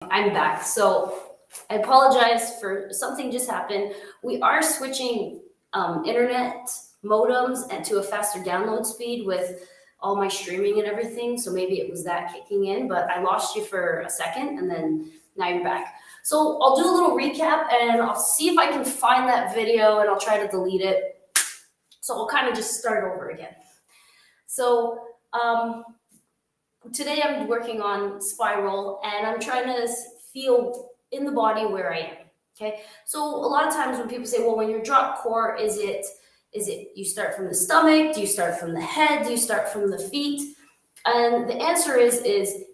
I'm back. So I apologize for something just happened. We are switching internet modems and to a faster download speed with all my streaming and everything. So maybe it was that kicking in, but I lost you for a second and then now you're back. So I'll do a little recap and I'll see if I can find that video and I'll try to delete it. So I'll kind of just start over again. So today I'm working on spiral and I'm trying to feel in the body where I am. Okay. So a lot of times when people say, well, when you drop core, is it you start from the stomach? Do you start from the head? Do you start from the feet? And the answer is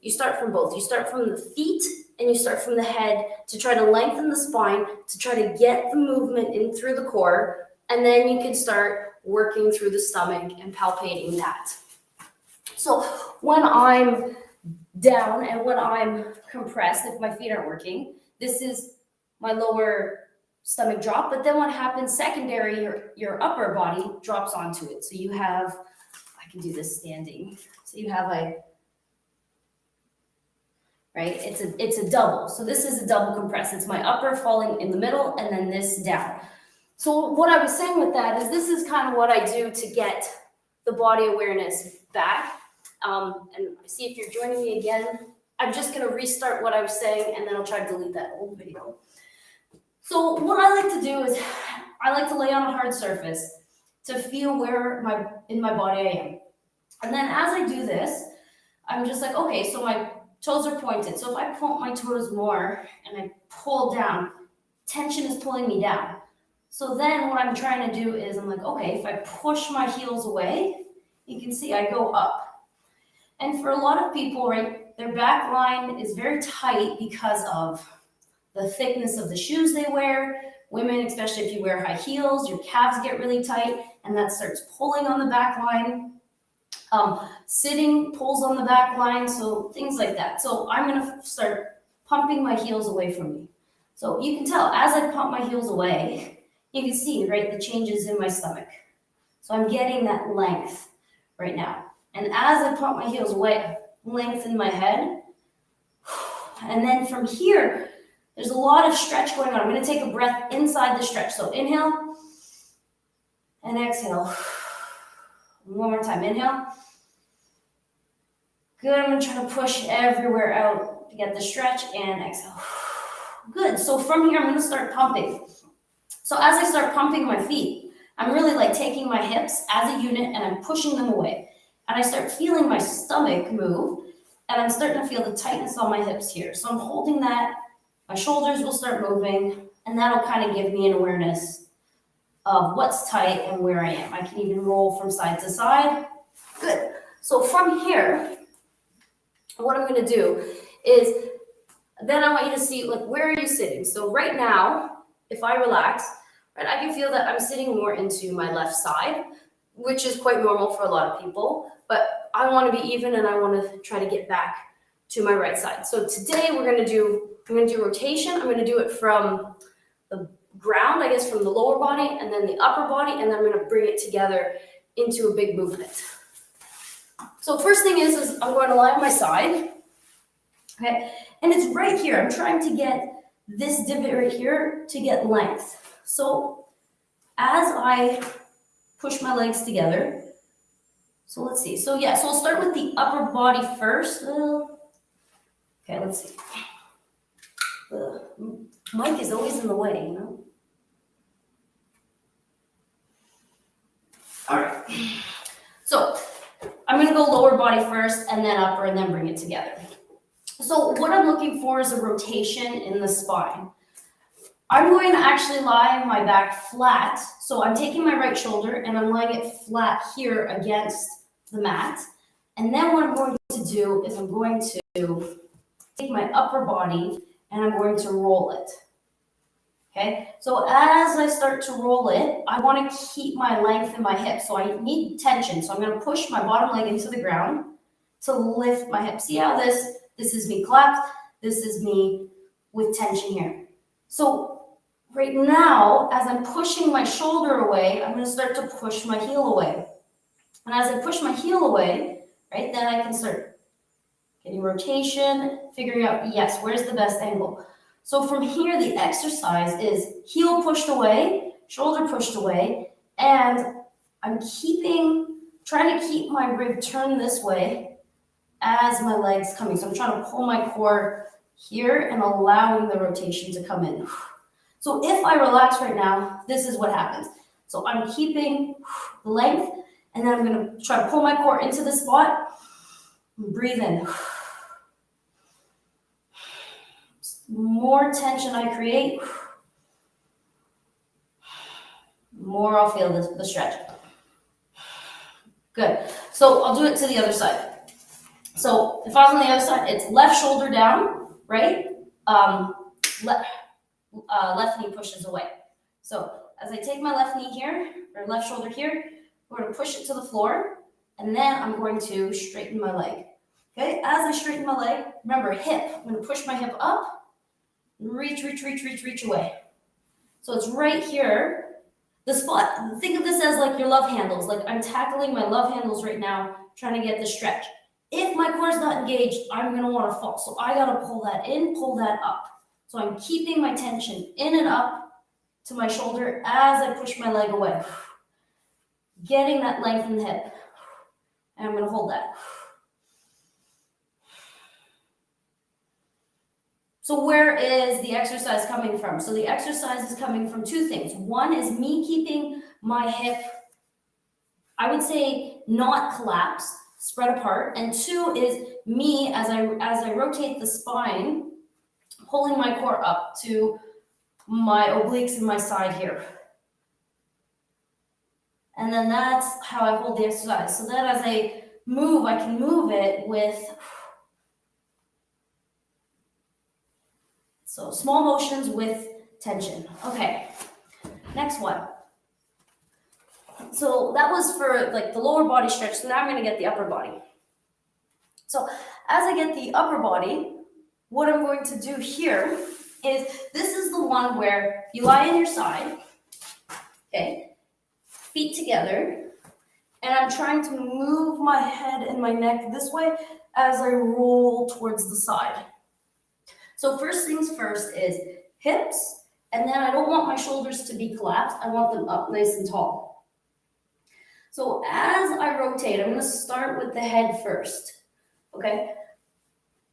you start from both. You start from the feet and you start from the head to try to lengthen the spine, to try to get the movement in through the core. And then you can start working through the stomach and palpating that. So when I'm down and when I'm compressed, if my feet aren't working, this is my lower stomach drop. But then what happens secondary, your upper body drops onto it. So you have, I can do this standing. So you have right? It's a double. So this is a double compress. It's my upper falling in the middle and then this down. So what I was saying with that is this is kind of what I do to get the body awareness back. And see if you're joining me again. I'm just going to restart what I was saying and then I'll try to delete that old video. So what I like to do is I like to lay on a hard surface to feel where in my body I am. And then as I do this, I'm just like, okay, so my toes are pointed. So if I point my toes more and I pull down, tension is pulling me down. So then what I'm trying to do is I'm like, okay, if I push my heels away, you can see I go up. And for a lot of people, right, their back line is very tight because of the thickness of the shoes they wear. Women, especially if you wear high heels, your calves get really tight and that starts pulling on the back line. Sitting pulls on the back line, so things like that. So I'm going to start pumping my heels away from me. So you can tell as I pump my heels away, you can see, right, the changes in my stomach. So I'm getting that length right now. And as I pump my heels away, lengthen my head. And then from here, there's a lot of stretch going on. I'm going to take a breath inside the stretch. So inhale and exhale. One more time. Inhale. Good. I'm going to try to push everywhere out to get the stretch and exhale. Good. So from here, I'm going to start pumping. So as I start pumping my feet, I'm really like taking my hips as a unit and I'm pushing them away. And I start feeling my stomach move, and I'm starting to feel the tightness on my hips here. So I'm holding that. My shoulders will start moving, and that'll kind of give me an awareness of what's tight and where I am. I can even roll from side to side. Good. So from here, what I'm going to do is then I want you to see, like, where are you sitting? So right now, if I relax, right, I can feel that I'm sitting more into my left side, which is quite normal for a lot of people, but I want to be even and I want to try to get back to my right side. So today I'm going to do rotation. I'm going to do it from the ground, I guess from the lower body and then the upper body, and then I'm going to bring it together into a big movement. So first thing is I'm going to lie on my side, okay? And it's right here. I'm trying to get this divot right here to get length. So as I push my legs together. So let's see. So yeah, so I'll start with the upper body first. Okay, let's see. The mic is always in the way, you know? All right. So I'm going to go lower body first and then upper and then bring it together. So what I'm looking for is a rotation in the spine. I'm going to actually lie my back flat. So I'm taking my right shoulder and I'm laying it flat here against the mat. And then what I'm going to do is I'm going to take my upper body and I'm going to roll it. Okay, so as I start to roll it, I want to keep my length in my hips. So I need tension. So I'm going to push my bottom leg into the ground to lift my hips. See how this is me clapped. This is me with tension here. So right now, as I'm pushing my shoulder away, I'm going to start to push my heel away. And as I push my heel away, right, then I can start getting rotation, figuring out, yes, where's the best angle. So from here, the exercise is heel pushed away, shoulder pushed away, and I'm trying to keep my rib turned this way as my leg's coming. So I'm trying to pull my core here and allowing the rotation to come in. So if I relax right now, this is what happens. So I'm keeping the length, and then I'm going to try to pull my core into the spot. Breathe in. More tension I create, more I'll feel the stretch. Good. So I'll do it to the other side. So if I was on the other side, it's left shoulder down, right? Left knee pushes away. So as I take my left knee here, or left shoulder here, we're going to push it to the floor, and then I'm going to straighten my leg. Okay, as I straighten my leg, remember hip, I'm going to push my hip up, reach away. So it's right here, the spot. Think of this as like your love handles. Like I'm tackling my love handles right now, trying to get the stretch. If my core is not engaged, I'm going to want to fall. So I got to pull that in, pull that up. So I'm keeping my tension in and up to my shoulder as I push my leg away. Getting that length in the hip. And I'm going to hold that. So where is the exercise coming from? So the exercise is coming from two things. One is me keeping my hip, I would say, not collapsed, spread apart. And two is me, as I rotate the spine, pulling my core up to my obliques and my side here. And then that's how I hold the exercise. So that as I move, I can move it with, so small motions with tension. Okay, next one. So that was for like the lower body stretch. So now I'm going to get the upper body. So as I get the upper body, what I'm going to do here is, this is the one where you lie on your side, okay, feet together, and I'm trying to move my head and my neck this way as I roll towards the side. So first things first is hips, and then I don't want my shoulders to be collapsed. I want them up nice and tall. So as I rotate, I'm going to start with the head first, okay?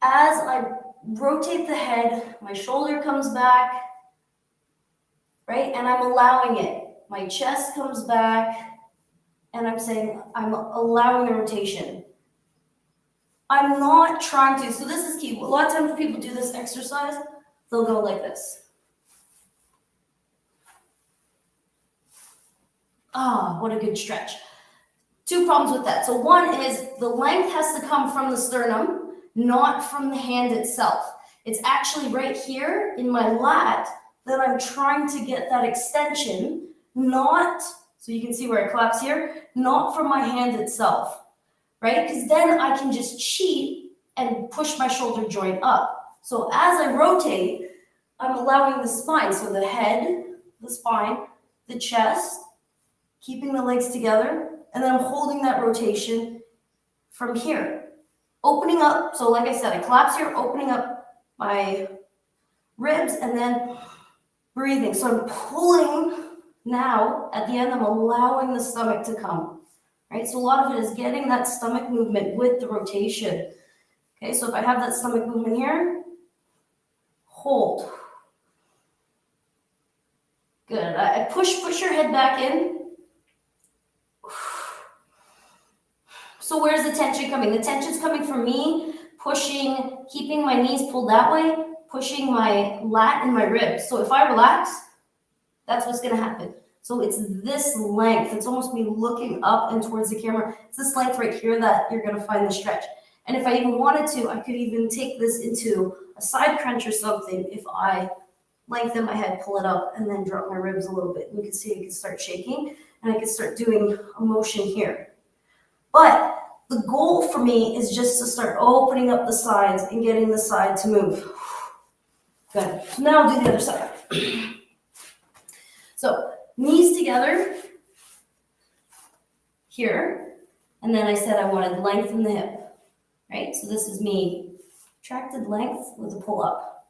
As I rotate the head, my shoulder comes back, right? And I'm allowing it. My chest comes back, and I'm saying I'm allowing the rotation. I'm not trying to, so this is key. A lot of times when people do this exercise, they'll go like this. Ah, what a good stretch. Two problems with that. So one is the length has to come from the sternum, not from the hand itself. It's actually right here in my lat that I'm trying to get that extension, not, so you can see where I collapse here, not from my hand itself, right? Because then I can just cheat and push my shoulder joint up. So as I rotate, I'm allowing the spine, so the head, the spine, the chest, keeping the legs together, and then I'm holding that rotation from here. Opening up, so like I said, I collapse here, opening up my ribs, and then breathing. So I'm pulling now, at the end, I'm allowing the stomach to come, right? So a lot of it is getting that stomach movement with the rotation. Okay, so if I have that stomach movement here, hold. Good, I push your head back in. So where's the tension coming? The tension's coming from me pushing, keeping my knees pulled that way, pushing my lat and my ribs. So if I relax, that's what's going to happen. So it's this length. It's almost me looking up and towards the camera. It's this length right here that you're going to find the stretch. And if I even wanted to, I could even take this into a side crunch or something if I lengthen my head, pull it up, and then drop my ribs a little bit. You can see I can start shaking, and I can start doing a motion here. But the goal for me is just to start opening up the sides and getting the side to move. Good. So now I'll do the other side. So knees together here. And then I said I wanted length in the hip, right? So this is me Contracted length with a pull up.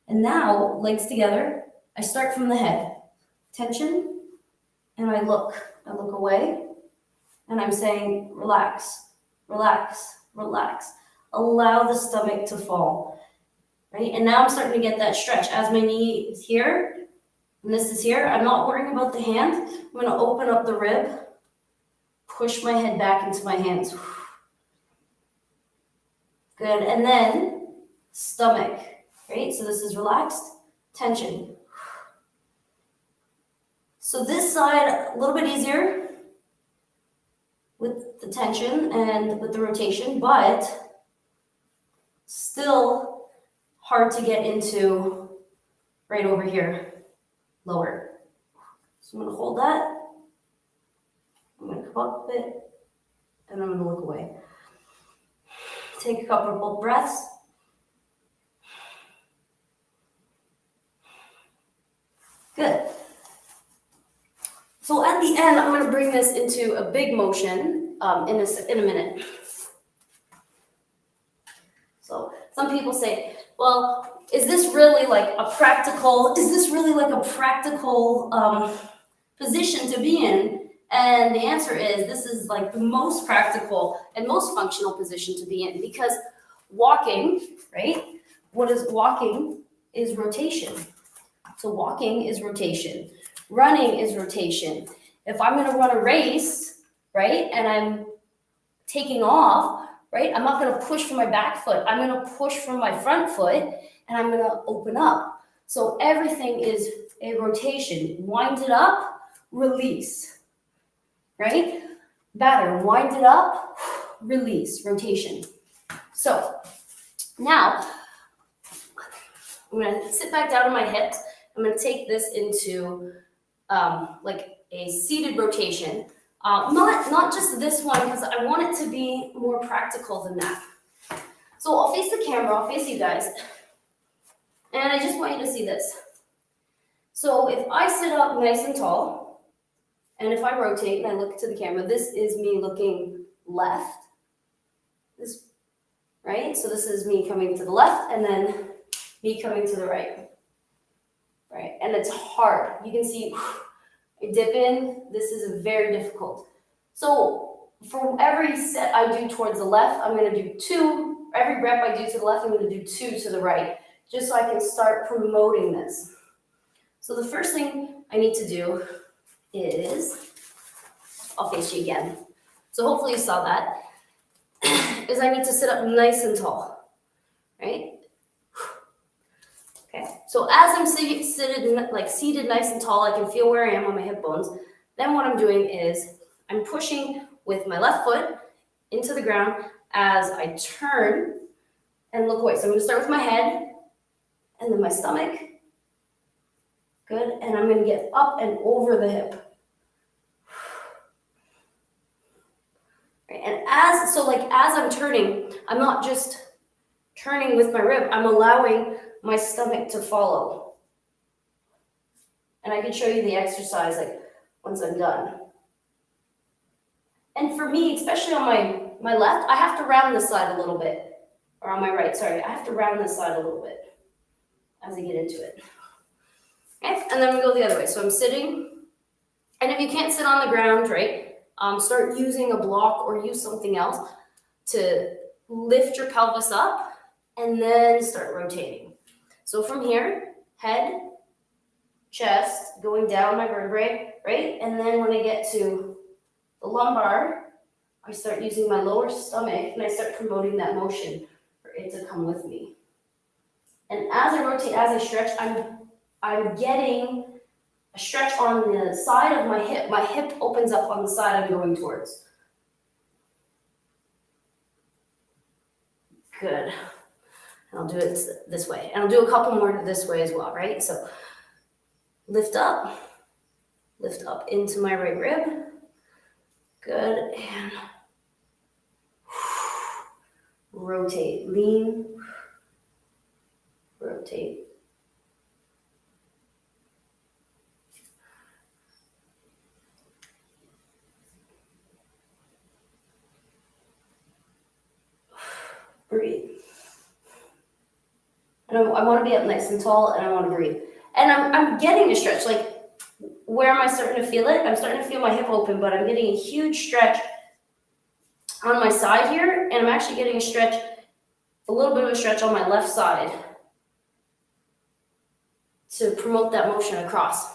And now, legs together, I start from the head. Tension, and I look away, and I'm saying, relax, relax, relax. Allow the stomach to fall, right? And now I'm starting to get that stretch. As my knee is here, and this is here, I'm not worrying about the hand. I'm gonna open up the rib, push my head back into my hands. Good, and then stomach, right? So this is relaxed, tension. So this side, a little bit easier with the tension and with the rotation, but still hard to get into right over here, lower. So I'm gonna hold that. I'm gonna come up a bit, and I'm gonna look away. Take a couple of breaths. Good. So at the end, I'm going to bring this into a big motion in a minute. So some people say, well, is this really like a practical position to be in? And the answer is, this is like the most practical and most functional position to be in, because walking, right? What is walking is rotation. So walking is rotation. Running is rotation. If I'm going to run a race, right, and I'm taking off, right, I'm not going to push from my back foot. I'm going to push from my front foot, and I'm going to open up. So everything is a rotation. Wind it up, release, right? Batter, wind it up, release, rotation. So now I'm going to sit back down on my hips. I'm going to take this into like a seated rotation. Not just this one, because I want it to be more practical than that. So I'll face the camera, I'll face you guys, and I just want you to see this. So if I sit up nice and tall, and if I rotate and I look to the camera, this is me looking left. This, right? So this is me coming to the left, and then me coming to the right. Right? And it's hard. You can see I dip in. This is very difficult. So for every set I do towards the left, I'm going to do 2. Every rep I do to the left, I'm going to do 2 to the right, just so I can start promoting this. So the first thing I need to do is, I'll face you again. So hopefully you saw that, is I need to sit up nice and tall, right? Okay, so as I'm seated nice and tall, I can feel where I am on my hip bones. Then what I'm doing is I'm pushing with my left foot into the ground as I turn and look away. So I'm going to start with my head and then my stomach. Good, and I'm going to get up and over the hip. Right. And as I'm turning, I'm not just turning with my rib, I'm allowing my stomach to follow. And I can show you the exercise like once I'm done. And for me, especially on my left, I have to round this side a little bit. Or on my right, sorry, I have to round this side a little bit as I get into it. Okay, and then we go the other way. So I'm sitting, and if you can't sit on the ground, right, start using a block or use something else to lift your pelvis up, and then start rotating. So from here, head, chest, going down my vertebrae, right? And then when I get to the lumbar, I start using my lower stomach, and I start promoting that motion for it to come with me. And as I rotate, as I stretch, I'm getting a stretch on the side of my hip. My hip opens up on the side I'm going towards. Good. And I'll do it this way. And I'll do a couple more this way as well, right? So lift up into my right rib. Good. And rotate, lean, rotate. Breathe. I want to be up nice and tall, and I want to breathe. And I'm getting a stretch. Like, where am I starting to feel it? I'm starting to feel my hip open, but I'm getting a huge stretch on my side here, and I'm actually getting a little bit of a stretch on my left side to promote that motion across.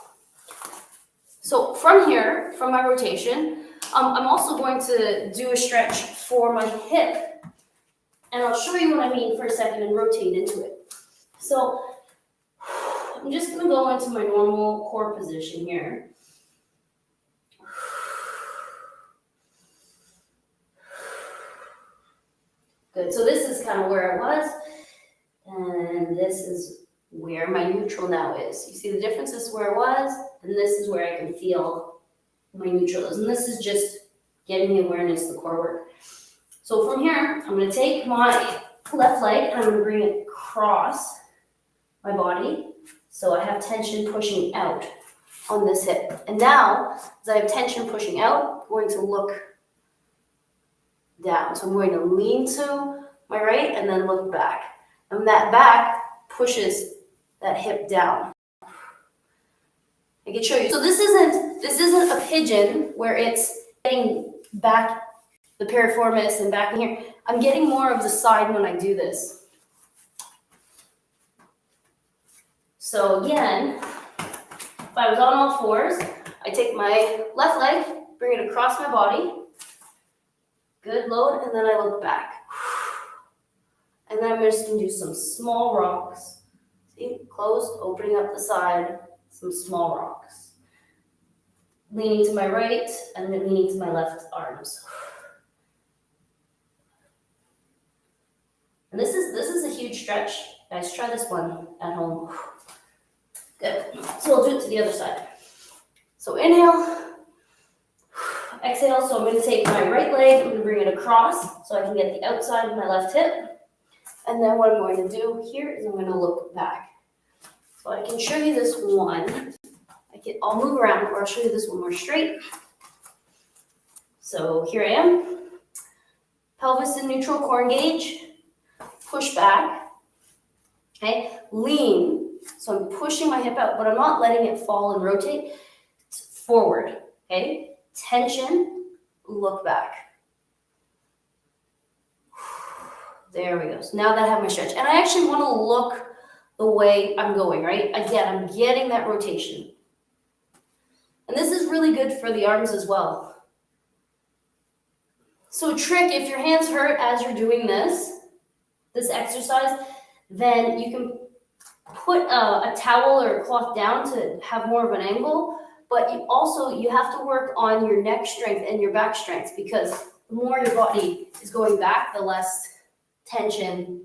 So from here, from my rotation, I'm also going to do a stretch for my hip, and I'll show you what I mean for a second and rotate into it. So I'm just going to go into my normal core position here. Good, so this is kind of where I was, and this is where my neutral now is. You see the difference? This is where I was, and this is where I can feel my neutral is. And this is just getting the awareness, the core work. So from here, I'm going to take my left leg, and I'm going to bring it across my body. So I have tension pushing out on this hip. And now, as I have tension pushing out, I'm going to look down. So I'm going to lean to my right and then look back. And that back pushes that hip down. I can show you. So this isn't a pigeon where it's getting back the piriformis and back in here. I'm getting more of the side when I do this. So again, if I was on all fours, I take my left leg, bring it across my body, good load, and then I look back. And then I'm just going to do some small rocks. See, closed, opening up the side, some small rocks. Leaning to my right, and then leaning to my left arms. And this is a huge stretch. Guys, try this one at home. Good. So we'll do it to the other side. So inhale, exhale. So I'm going to take my right leg, I'm going to bring it across so I can get the outside of my left hip. And then what I'm going to do here is I'm going to look back. So I can show you this one. I'll move around, or I'll show you this one more straight. So here I am. Pelvis in neutral, core engage. Push back. Okay, lean. So I'm pushing my hip out, but I'm not letting it fall and rotate. It's forward. Okay, tension, look back. There we go. So now that I have my stretch, and I actually want to look the way I'm going, right? Again, I'm getting that rotation. And this is really good for the arms as well. So a trick, if your hands hurt as you're doing this exercise, then you can put a towel or a cloth down to have more of an angle, but you have to work on your neck strength and your back strength, because the more your body is going back, the less tension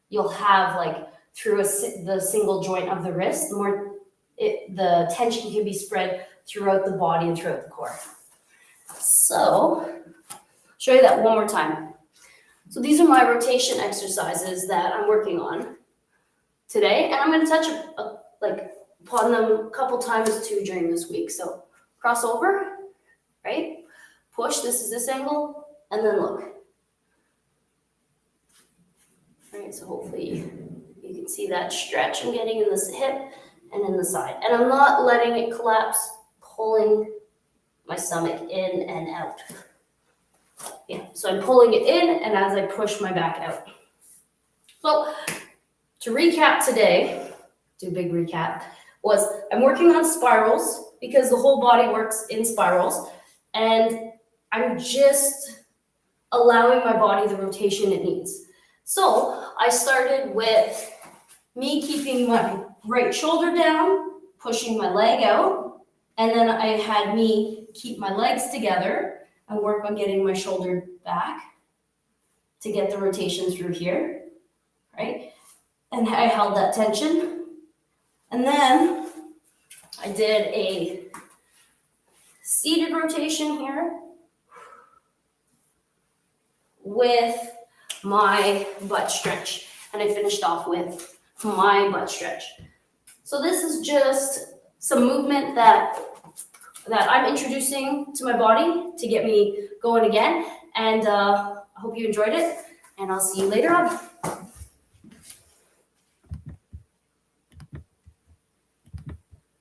you'll have, like through the single joint of the wrist, the more the tension can be spread throughout the body and throughout the core. So, show you that one more time. So these are my rotation exercises that I'm working on today, and I'm going to touch upon them a couple times too during this week. So cross over, right? Push, this is this angle, and then look. All right, so hopefully you can see that stretch I'm getting in this hip and in the side. And I'm not letting it collapse, pulling my stomach in and out. Yeah, so I'm pulling it in, and as I push my back out. So to recap today, do a big recap, was I'm working on spirals because the whole body works in spirals, and I'm just allowing my body the rotation it needs. So I started with me keeping my right shoulder down, pushing my leg out, and then I had me keep my legs together and work on getting my shoulder back to get the rotation through here, right? And I held that tension. And then I did a seated rotation here with my butt stretch. And I finished off with my butt stretch. So this is just some movement that I'm introducing to my body to get me going again. And I hope you enjoyed it, and I'll see you later on.